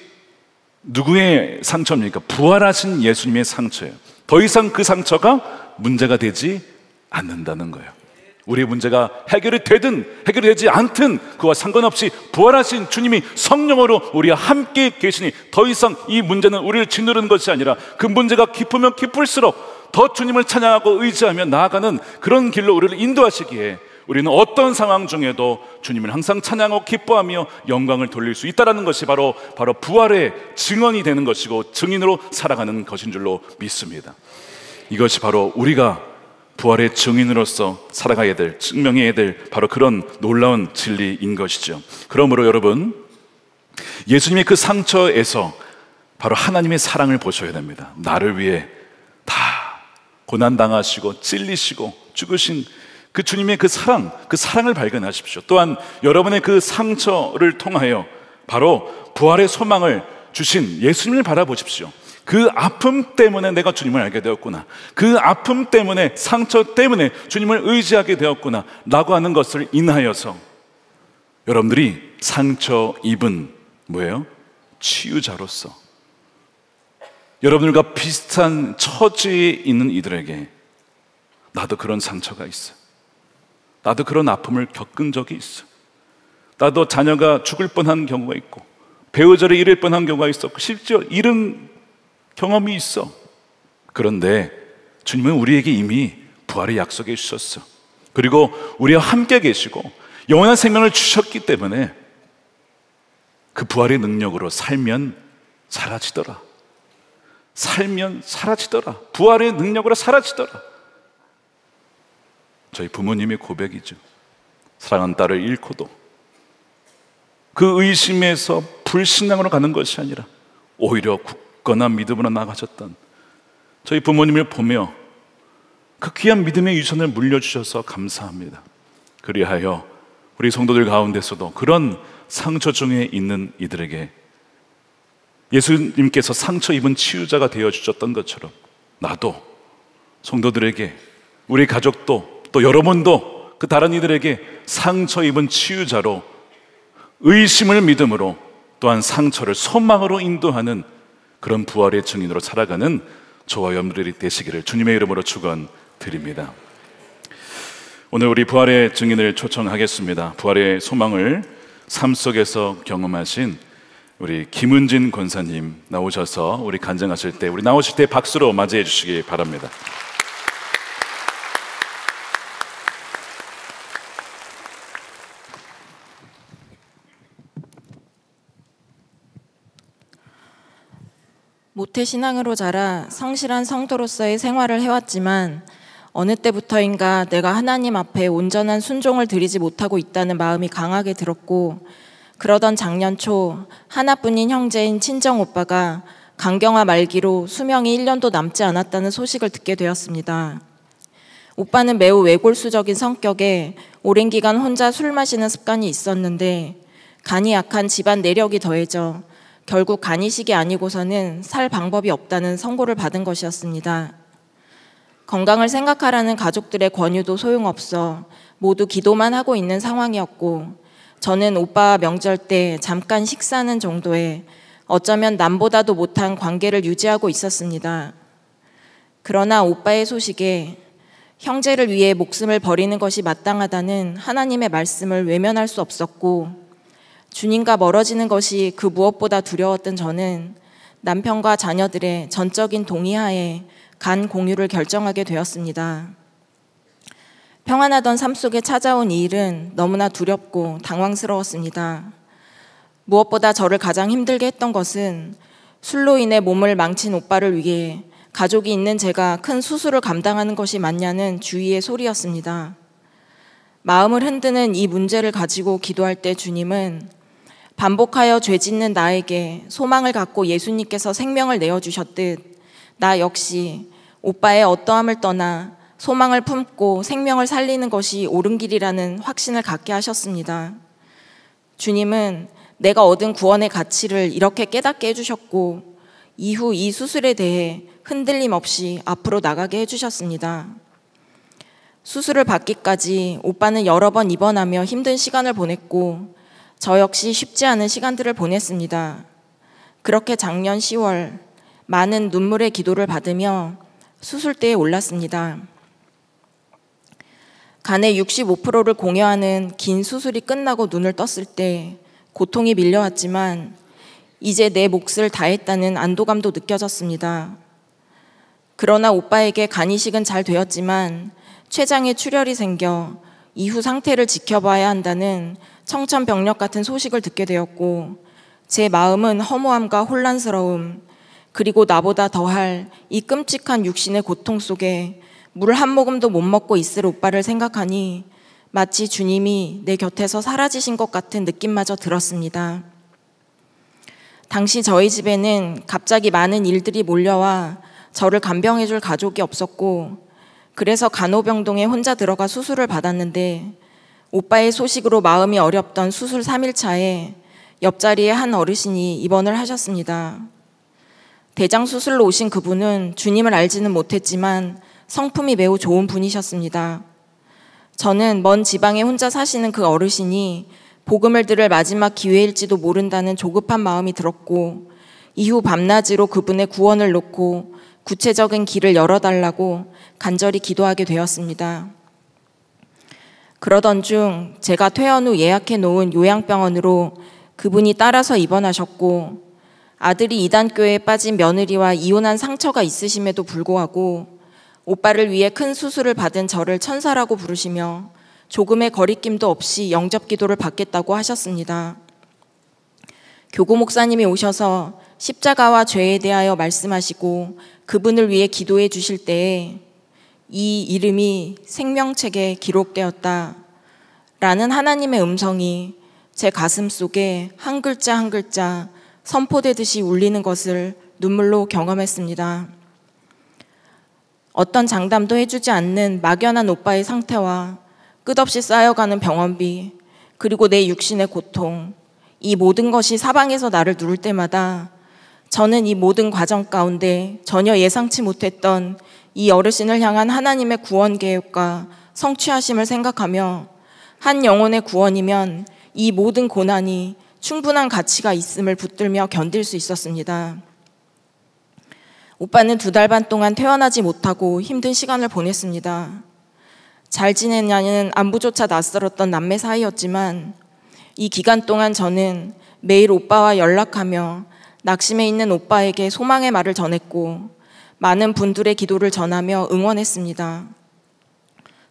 누구의 상처입니까? 부활하신 예수님의 상처예요. 더 이상 그 상처가 문제가 되지 않는다는 거예요. 우리의 문제가 해결이 되든 해결이 되지 않든 그와 상관없이 부활하신 주님이 성령으로 우리와 함께 계시니 더 이상 이 문제는 우리를 짓누르는 것이 아니라 그 문제가 깊으면 깊을수록 더 주님을 찬양하고 의지하며 나아가는 그런 길로 우리를 인도하시기에 우리는 어떤 상황 중에도 주님을 항상 찬양하고 기뻐하며 영광을 돌릴 수 있다는 것이 바로 부활의 증언이 되는 것이고 증인으로 살아가는 것인 줄로 믿습니다. 이것이 바로 우리가 부활의 증인으로서 살아가야 될, 증명해야 될 바로 그런 놀라운 진리인 것이죠. 그러므로 여러분, 예수님의 그 상처에서 바로 하나님의 사랑을 보셔야 됩니다. 나를 위해 다 고난당하시고 찔리시고 죽으신 그 주님의 그 사랑을 발견하십시오. 또한 여러분의 그 상처를 통하여 바로 부활의 소망을 주신 예수님을 바라보십시오. 그 아픔 때문에 내가 주님을 알게 되었구나, 그 아픔 때문에, 상처 때문에 주님을 의지하게 되었구나 라고 하는 것을 인하여서 여러분들이 상처 입은 뭐예요? 치유자로서 여러분들과 비슷한 처지에 있는 이들에게 나도 그런 상처가 있어, 나도 그런 아픔을 겪은 적이 있어, 나도 자녀가 죽을 뻔한 경우가 있고 배우자를 잃을 뻔한 경우가 있었고 심지어 잃은 경험이 있어. 그런데 주님은 우리에게 이미 부활의 약속해 주셨어. 그리고 우리와 함께 계시고 영원한 생명을 주셨기 때문에 그 부활의 능력으로 살면 사라지더라. 살면 사라지더라. 부활의 능력으로 사라지더라. 저희 부모님의 고백이죠. 사랑하는 딸을 잃고도 그 의심에서 불신앙으로 가는 것이 아니라 오히려 굳건한 믿음으로 나가셨던 저희 부모님을 보며 그 귀한 믿음의 유산을 물려주셔서 감사합니다. 그리하여 우리 성도들 가운데서도 그런 상처 중에 있는 이들에게 예수님께서 상처 입은 치유자가 되어주셨던 것처럼 나도 성도들에게, 우리 가족도, 또 여러분도 그 다른 이들에게 상처 입은 치유자로 의심을 믿음으로, 또한 상처를 소망으로 인도하는 그런 부활의 증인으로 살아가는 저와 여러분들이 되시기를 주님의 이름으로 축원드립니다. 오늘 우리 부활의 증인을 초청하겠습니다. 부활의 소망을 삶 속에서 경험하신 우리 김은진 권사님 나오셔서 우리 간증하실 때, 우리 나오실 때 박수로 맞이해 주시기 바랍니다. 모태신앙으로 자라 성실한 성도로서의 생활을 해왔지만 어느 때부터인가 내가 하나님 앞에 온전한 순종을 드리지 못하고 있다는 마음이 강하게 들었고, 그러던 작년 초 하나뿐인 형제인 친정 오빠가 간경화 말기로 수명이 1년도 남지 않았다는 소식을 듣게 되었습니다. 오빠는 매우 외골수적인 성격에 오랜 기간 혼자 술 마시는 습관이 있었는데 간이 약한 집안 내력이 더해져 결국 간이식이 아니고서는 살 방법이 없다는 선고를 받은 것이었습니다. 건강을 생각하라는 가족들의 권유도 소용없어 모두 기도만 하고 있는 상황이었고, 저는 오빠와 명절 때 잠깐 식사하는 정도에 어쩌면 남보다도 못한 관계를 유지하고 있었습니다. 그러나 오빠의 소식에 형제를 위해 목숨을 버리는 것이 마땅하다는 하나님의 말씀을 외면할 수 없었고, 주님과 멀어지는 것이 그 무엇보다 두려웠던 저는 남편과 자녀들의 전적인 동의하에 간 공유를 결정하게 되었습니다. 평안하던 삶 속에 찾아온 이 일은 너무나 두렵고 당황스러웠습니다. 무엇보다 저를 가장 힘들게 했던 것은 술로 인해 몸을 망친 오빠를 위해 가족이 있는 제가 큰 수술을 감당하는 것이 맞냐는 주위의 소리였습니다. 마음을 흔드는 이 문제를 가지고 기도할 때 주님은 반복하여 죄 짓는 나에게 소망을 갖고 예수님께서 생명을 내어주셨듯 나 역시 오빠의 어떠함을 떠나 소망을 품고 생명을 살리는 것이 옳은 길이라는 확신을 갖게 하셨습니다. 주님은 내가 얻은 구원의 가치를 이렇게 깨닫게 해주셨고, 이후 이 수술에 대해 흔들림 없이 앞으로 나가게 해주셨습니다. 수술을 받기까지 오빠는 여러 번 입원하며 힘든 시간을 보냈고, 저 역시 쉽지 않은 시간들을 보냈습니다. 그렇게 작년 10월 많은 눈물의 기도를 받으며 수술대에 올랐습니다. 간의 65%를 공여하는 긴 수술이 끝나고 눈을 떴을 때 고통이 밀려왔지만 이제 내 몫을 다했다는 안도감도 느껴졌습니다. 그러나 오빠에게 간이식은 잘 되었지만 췌장에 출혈이 생겨 이후 상태를 지켜봐야 한다는 청천벽력 같은 소식을 듣게 되었고, 제 마음은 허무함과 혼란스러움, 그리고 나보다 더할 이 끔찍한 육신의 고통 속에 물 한 모금도 못 먹고 있을 오빠를 생각하니 마치 주님이 내 곁에서 사라지신 것 같은 느낌마저 들었습니다. 당시 저희 집에는 갑자기 많은 일들이 몰려와 저를 간병해줄 가족이 없었고, 그래서 간호병동에 혼자 들어가 수술을 받았는데, 오빠의 소식으로 마음이 어렵던 수술 3일차에 옆자리에 한 어르신이 입원을 하셨습니다. 대장 수술로 오신 그분은 주님을 알지는 못했지만 성품이 매우 좋은 분이셨습니다. 저는 먼 지방에 혼자 사시는 그 어르신이 복음을 들을 마지막 기회일지도 모른다는 조급한 마음이 들었고, 이후 밤낮으로 그분의 구원을 놓고 구체적인 길을 열어달라고 간절히 기도하게 되었습니다. 그러던 중 제가 퇴원 후 예약해 놓은 요양병원으로 그분이 따라서 입원하셨고, 아들이 이단교회에 빠진 며느리와 이혼한 상처가 있으심에도 불구하고 오빠를 위해 큰 수술을 받은 저를 천사라고 부르시며 조금의 거리낌도 없이 영접 기도를 받겠다고 하셨습니다. 교구 목사님이 오셔서 십자가와 죄에 대하여 말씀하시고 그분을 위해 기도해 주실 때에 이 이름이 생명책에 기록되었다 라는 하나님의 음성이 제 가슴 속에 한 글자 한 글자 선포되듯이 울리는 것을 눈물로 경험했습니다. 어떤 장담도 해주지 않는 막연한 오빠의 상태와 끝없이 쌓여가는 병원비, 그리고 내 육신의 고통, 이 모든 것이 사방에서 나를 누를 때마다 저는 이 모든 과정 가운데 전혀 예상치 못했던 이 어르신을 향한 하나님의 구원 계획과 성취하심을 생각하며 한 영혼의 구원이면 이 모든 고난이 충분한 가치가 있음을 붙들며 견딜 수 있었습니다. 오빠는 2달 반 동안 퇴원하지 못하고 힘든 시간을 보냈습니다. 잘 지내냐는 안부조차 낯설었던 남매 사이였지만 이 기간 동안 저는 매일 오빠와 연락하며 낙심해 있는 오빠에게 소망의 말을 전했고 많은 분들의 기도를 전하며 응원했습니다.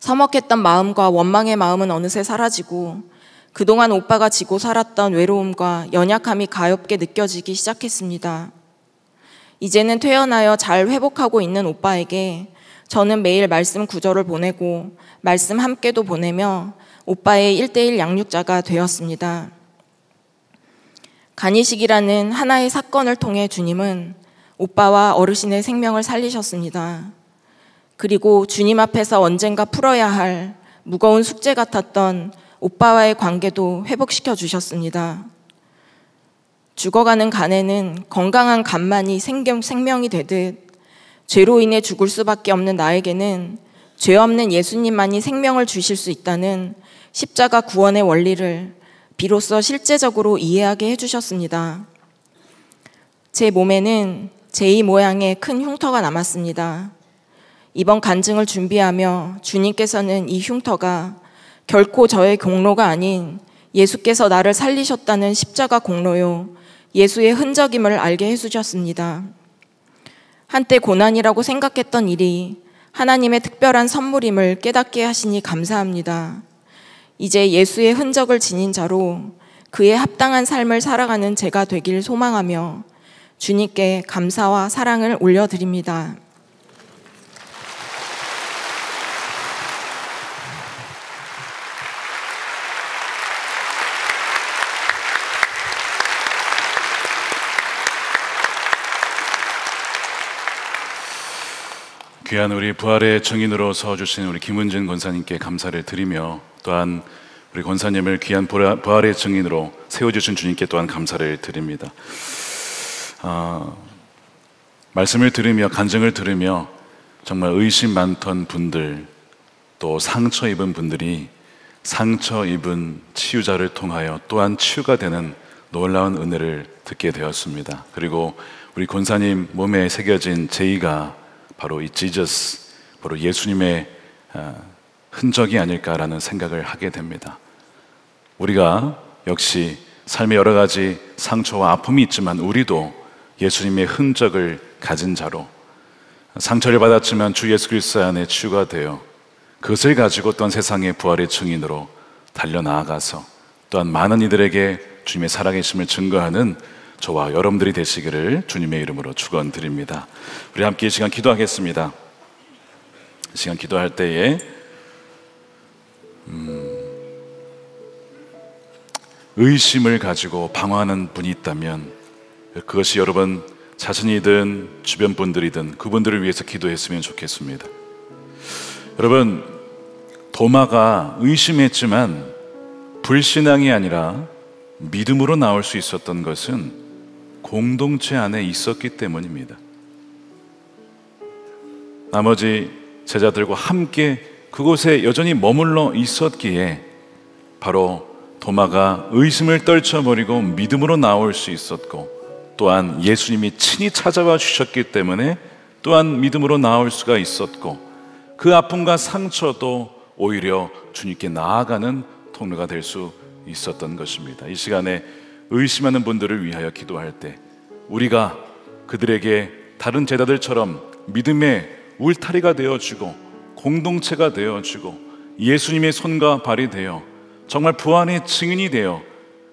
서먹했던 마음과 원망의 마음은 어느새 사라지고 그동안 오빠가 지고 살았던 외로움과 연약함이 가엽게 느껴지기 시작했습니다. 이제는 퇴원하여 잘 회복하고 있는 오빠에게 저는 매일 말씀 구절을 보내고 말씀 함께도 보내며 오빠의 1:1 양육자가 되었습니다. 간이식이라는 하나의 사건을 통해 주님은 오빠와 어르신의 생명을 살리셨습니다. 그리고 주님 앞에서 언젠가 풀어야 할 무거운 숙제 같았던 오빠와의 관계도 회복시켜 주셨습니다. 죽어가는 간에는 건강한 간만이 생명이 되듯 죄로 인해 죽을 수밖에 없는 나에게는 죄 없는 예수님만이 생명을 주실 수 있다는 십자가 구원의 원리를 비로소 실제적으로 이해하게 해주셨습니다. 제 몸에는 제2 모양의 큰 흉터가 남았습니다. 이번 간증을 준비하며 주님께서는 이 흉터가 결코 저의 공로가 아닌 예수께서 나를 살리셨다는 십자가 공로요, 예수의 흔적임을 알게 해주셨습니다. 한때 고난이라고 생각했던 일이 하나님의 특별한 선물임을 깨닫게 하시니 감사합니다. 이제 예수의 흔적을 지닌 자로 그에 합당한 삶을 살아가는 제가 되길 소망하며 주님께 감사와 사랑을 올려드립니다. 귀한 우리 부활의 증인으로 서주신 우리 김은진 권사님께 감사를 드리며 또한 우리 권사님을 귀한 부활의 증인으로 세워주신 주님께 또한 감사를 드립니다. 말씀을 들으며 간증을 들으며 정말 의심 많던 분들, 또 상처 입은 분들이 상처 입은 치유자를 통하여 또한 치유가 되는 놀라운 은혜를 듣게 되었습니다. 그리고 우리 권사님 몸에 새겨진 제의가 바로 이 지저스, 바로 예수님의 흔적이 아닐까라는 생각을 하게 됩니다. 우리가 역시 삶의 여러 가지 상처와 아픔이 있지만 우리도 예수님의 흔적을 가진 자로 상처를 받았지만 주 예수 그리스도 안에 치유가 되어 그것을 가지고 또한 세상의 부활의 증인으로 달려나아가서 또한 많은 이들에게 주님의 살아계심을 증거하는 저와 여러분들이 되시기를 주님의 이름으로 축원드립니다. 우리 함께 이 시간 기도하겠습니다. 이 시간 기도할 때에 의심을 가지고 방황하는 분이 있다면 그것이 여러분 자신이든 주변 분들이든 그분들을 위해서 기도했으면 좋겠습니다. 여러분, 도마가 의심했지만 불신앙이 아니라 믿음으로 나올 수 있었던 것은 공동체 안에 있었기 때문입니다. 나머지 제자들과 함께 그곳에 여전히 머물러 있었기에 바로 도마가 의심을 떨쳐버리고 믿음으로 나올 수 있었고, 또한 예수님이 친히 찾아와 주셨기 때문에 또한 믿음으로 나올 수가 있었고, 그 아픔과 상처도 오히려 주님께 나아가는 통로가 될 수 있었던 것입니다. 이 시간에 의심하는 분들을 위하여 기도할 때 우리가 그들에게 다른 제자들처럼 믿음의 울타리가 되어주고 공동체가 되어주고 예수님의 손과 발이 되어 정말 부활의 증인이 되어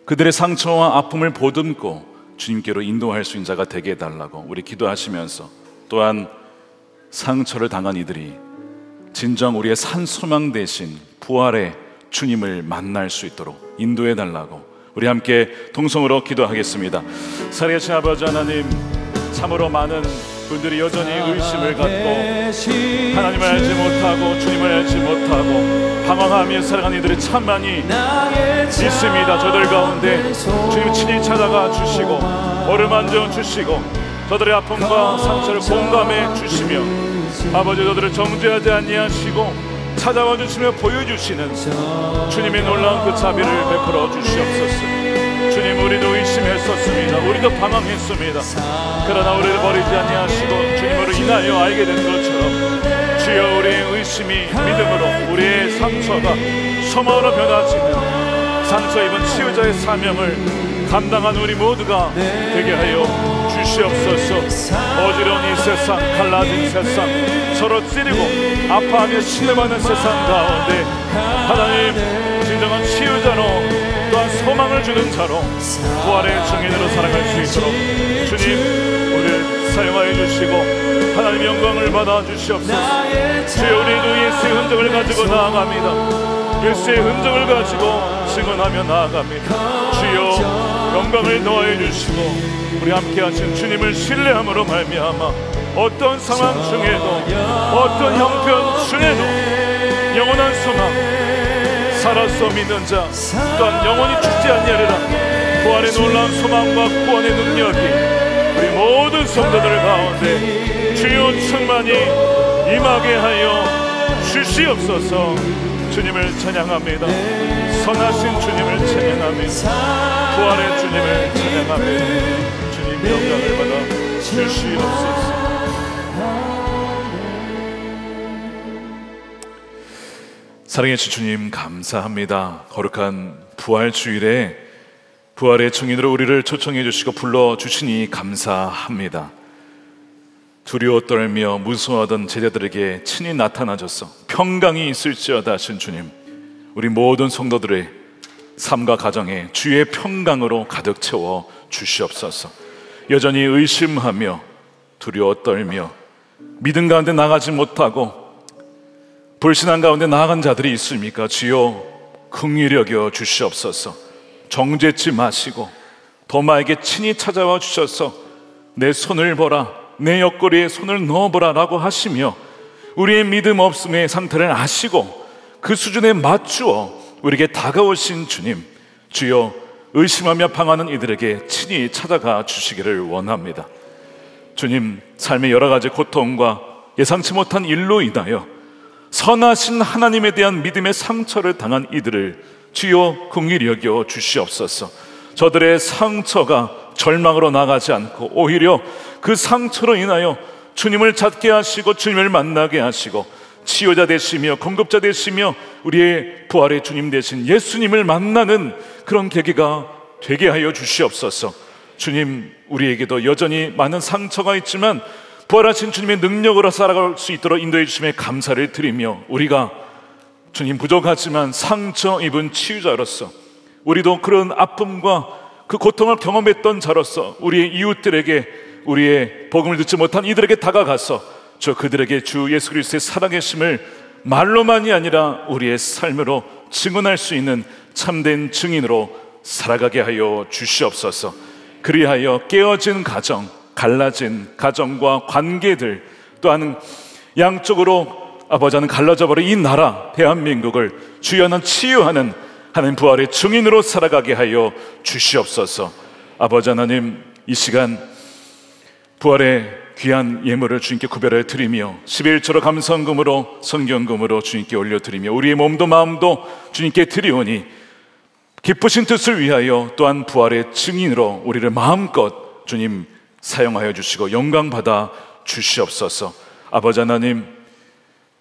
그들의 상처와 아픔을 보듬고 주님께로 인도할 수 있는 자가 되게 해달라고 우리 기도하시면서, 또한 상처를 당한 이들이 진정 우리의 산 소망 대신 부활의 주님을 만날 수 있도록 인도해 달라고 우리 함께 동성으로 기도하겠습니다. 살아계신 아버지 하나님, 참으로 많은 분들이 여전히 의심을 갖고 하나님을 알지 못하고 주님을 알지 못하고 방황하며 살아가는 이들이 참 많이 있습니다. 저들 가운데 주님 친히 찾아가 주시고 어루만져 주시고 저들의 아픔과 상처를 공감해 주시며 아버지 저들을 정죄하지 아니하시고 찾아와 주시며 보여주시는 주님의 놀라운 그 자비를 베풀어 주시옵소서. 주님, 우리도 의심했었습니다. 우리도 방황했습니다. 그러나 우리를 버리지 아니하시고 주님으로 인하여 알게 된 것처럼 주여, 우리의 의심이 믿음으로 우리의 상처가 소망으로 변화지는 상처 입은 치유자의 사명을 감당한 우리 모두가 되게 하여 주시옵소서. 어지러운 이 세상, 갈라진 세상, 서로 찌르고 아파하며 신음하는 세상 가운데 하나님, 진정한 치유자로 또한 소망을 주는 자로 부활의 증인으로 살아갈 수 있도록 주님, 우리를 사용하여 주시고 하나님 영광을 받아 주시옵소서. 주여, 우리도 예수의 흔적을 가지고 나아갑니다. 예수의 흔적을 가지고 증언하며 나아갑니다. 주여, 영광을 더하여 주시고 우리 함께 하신 주님을 신뢰함으로 말미암아 어떤 상황 중에도 어떤 형편 중에도 영원한 소망, 살아서 믿는 자 또한 영원히 죽지 아니하리라 부활의 놀라운 소망과 구원의 능력이 우리 모든 성도들 가운데 주여 충만히 임하게 하여 주시옵소서. 주님을 찬양합니다. 선하신 주님을 찬양합니다. 부활의 주님을 찬양합니다. 주님 영광을 받아 주시옵소서. 사랑해주신 주님 감사합니다. 거룩한 부활 주일에 부활의 증인으로 우리를 초청해 주시고 불러주시니 감사합니다. 두려워 떨며 무서워하던 제자들에게 친히 나타나셔서 평강이 있을지어다 하신 주님, 우리 모든 성도들의 삶과 가정에 주의 평강으로 가득 채워 주시옵소서. 여전히 의심하며 두려워 떨며 믿음 가운데 나가지 못하고 불신앙 가운데 나아간 자들이 있습니까? 주여 긍휼히 여겨 주시옵소서. 정죄치 마시고 도마에게 친히 찾아와 주셔서 내 손을 보라, 내 옆구리에 손을 넣어보라 라고 하시며 우리의 믿음 없음의 상태를 아시고 그 수준에 맞추어 우리에게 다가오신 주님, 주여 의심하며 방황하는 이들에게 친히 찾아가 주시기를 원합니다. 주님, 삶의 여러 가지 고통과 예상치 못한 일로 인하여 선하신 하나님에 대한 믿음의 상처를 당한 이들을 주여 긍휼히 여겨 주시옵소서. 저들의 상처가 절망으로 나가지 않고 오히려 그 상처로 인하여 주님을 찾게 하시고 주님을 만나게 하시고 치유자 되시며 공급자 되시며 우리의 부활의 주님 되신 예수님을 만나는 그런 계기가 되게 하여 주시옵소서. 주님, 우리에게도 여전히 많은 상처가 있지만 부활하신 주님의 능력으로 살아갈 수 있도록 인도해 주심에 감사를 드리며, 우리가 주님 부족하지만 상처 입은 치유자로서 우리도 그런 아픔과 그 고통을 경험했던 자로서 우리의 이웃들에게, 우리의 복음을 듣지 못한 이들에게 다가가서 저 그들에게 주 예수 그리스도의 살아계심을 말로만이 아니라 우리의 삶으로 증언할 수 있는 참된 증인으로 살아가게 하여 주시옵소서. 그리하여 깨어진 가정, 갈라진 가정과 관계들, 또한 양쪽으로 아버지 하나님 갈라져 버린 이 나라 대한민국을 주여 하나님 치유하는 하나님 부활의 증인으로 살아가게 하여 주시옵소서. 아버지 하나님, 이 시간 부활의 귀한 예물을 주님께 구별하여 드리며 11조로 감성금으로 성경금으로 주님께 올려드리며 우리의 몸도 마음도 주님께 드리오니 기쁘신 뜻을 위하여 또한 부활의 증인으로 우리를 마음껏 주님 사용하여 주시고 영광 받아 주시옵소서. 아버지 하나님,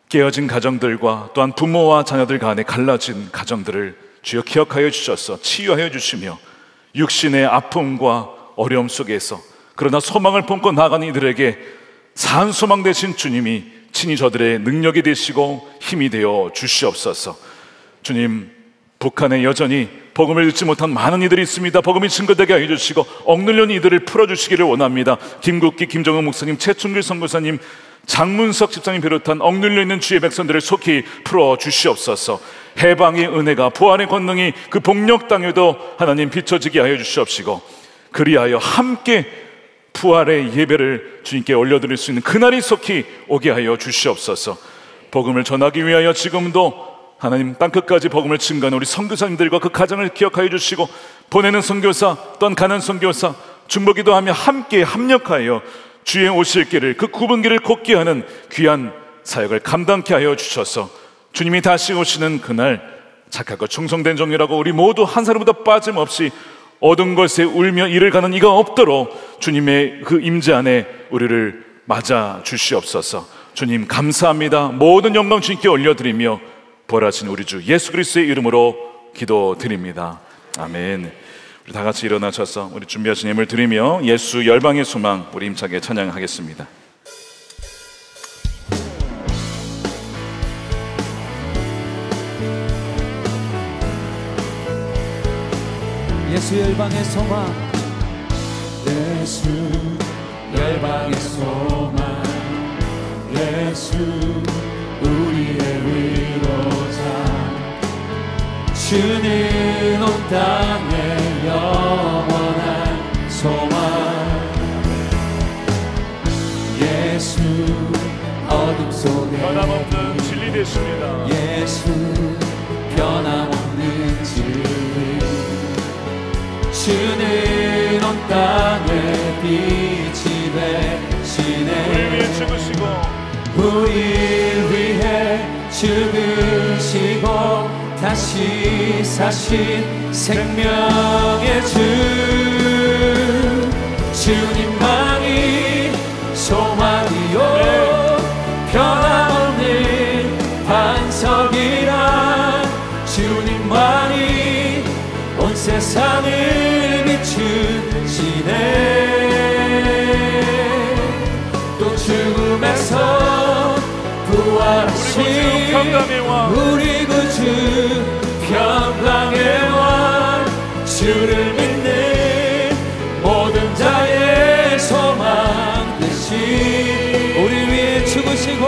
깨어진 가정들과 또한 부모와 자녀들 간에 갈라진 가정들을 주여 기억하여 주셔서 치유하여 주시며 육신의 아픔과 어려움 속에서 그러나 소망을 품고 나가는 이들에게 산 소망 되신 주님이 친히 저들의 능력이 되시고 힘이 되어 주시옵소서. 주님, 북한에 여전히 복음을 듣지 못한 많은 이들이 있습니다. 복음이 증거되게 하여 주시고 억눌린 이들을 풀어주시기를 원합니다. 김국기, 김정은 목사님, 최충길 선교사님, 장문석 집사님 비롯한 억눌려 있는 주의 백성들을 속히 풀어주시옵소서. 해방의 은혜가, 부활의 권능이 그 복력 땅에도 하나님 비춰지게 하여 주시옵시고 그리하여 함께 부활의 예배를 주님께 올려드릴 수 있는 그날이 속히 오게 하여 주시옵소서. 복음을 전하기 위하여 지금도 하나님 땅끝까지 복음을 증거하는 우리 선교사님들과 그 가정을 기억하여 주시고 보내는 선교사 또한 가는 선교사 중보기도 하며 함께 합력하여 주의 오실 길을, 그 굽은 길을 걷게 하는 귀한 사역을 감당케 하여 주셔서 주님이 다시 오시는 그날 착하고 충성된 종이라고 우리 모두 한 사람보다 빠짐없이 얻은 것에 울며 이를 가는 이가 없도록 주님의 그 임재 안에 우리를 맞아 주시옵소서. 주님 감사합니다. 모든 영광 주님께 올려드리며 부활하신 우리 주 예수 그리스도의 이름으로 기도드립니다. 아멘. 우리 다 같이 일어나셔서 우리 준비하신 예물 드리며 예수 열방의 소망 우리 힘차게 찬양하겠습니다. 예수 열방의 소망, 예수 열방의 소망, 예수 우리의 위로자, 주는 온 땅의 영원한 소망. 예수 어둠 속에 변함없는 진리 되십니다. 예수 변함없는 진리, 주는 온 땅의 빛이 되시네. 우리 위해 죽으시고 우리를 위해 죽으시고 다시 사신 생명의 주, 주님만이 소망이요 변함없는 반석이라. 주님만이 온 세상을 비추시네. 또 죽음에서 부활하신 우리 구주 평강의 왕, 주를 믿는 모든 자의 소망 되신, 우리 위해 죽으시고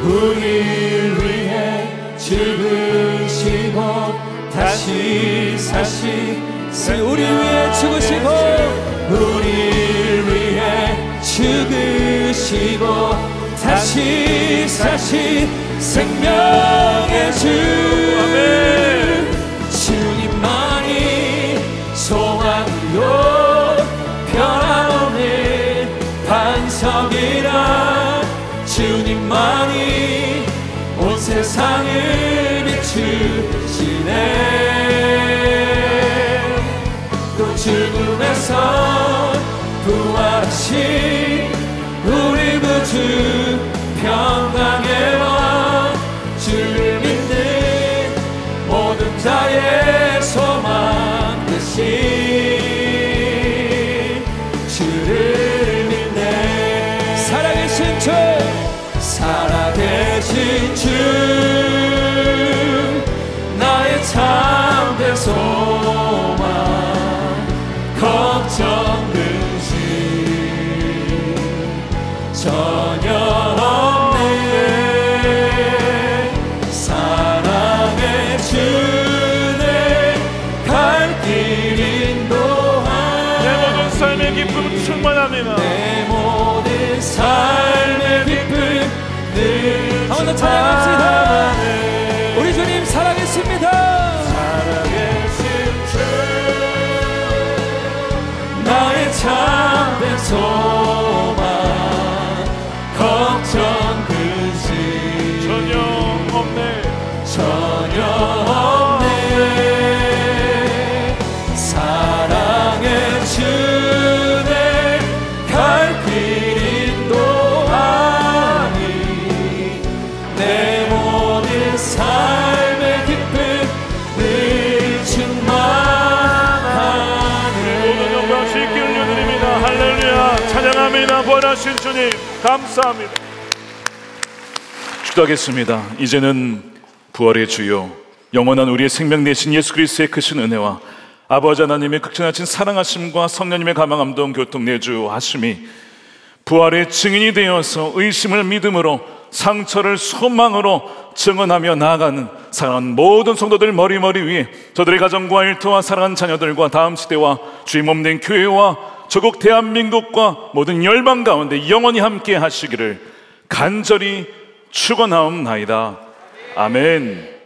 우리를 위해 죽으시고 다시 사신, 우리 위해 죽으시고 우리를 위해 죽으시고 다시 사신 생명의 주. 아멘. 주님만이 소망이요 변함없는 반석이라. 주님만이 온 세상을 비추시네. 또 죽음에서 부활하신 우리 구주 평강의 왕, 주를 믿는 모든 자의 소망 되신, 주를 믿네. 살아계신 주, 살아계신 주, 나의 참된 소망, 걱정 근심 전혀 없네. 사랑의 주네 갈 길 인도하네. 찬양합시다. 우리 주님 살아계십니다. 살아계신 주 나의 참된 소망 걱정 근심 전혀 없네 사랑의 주내 갈 길이 또 아니 내 모든 삶의 기쁨 늘 충만하네. 모든 영광 주께 올려드립니다. 할렐루야. 찬양합니다. 부활하신 주님 감사합니다. 기도하겠습니다. 이제는 부활의 주요 영원한 우리의 생명 되신 예수 그리스도의 크신 은혜와 아버지 하나님의 극진하신 사랑하심과 성령님의 감화감동 교통 내주하심이 부활의 증인이 되어서 의심을 믿음으로 상처를 소망으로 증언하며 나아가는 사랑하는 모든 성도들 머리머리 위에 저들의 가정과 일터와 사랑하는 자녀들과 다음 시대와 주의 몸된 교회와 조국 대한민국과 모든 열방 가운데 영원히 함께 하시기를 간절히 축원하옵나이다. 아멘.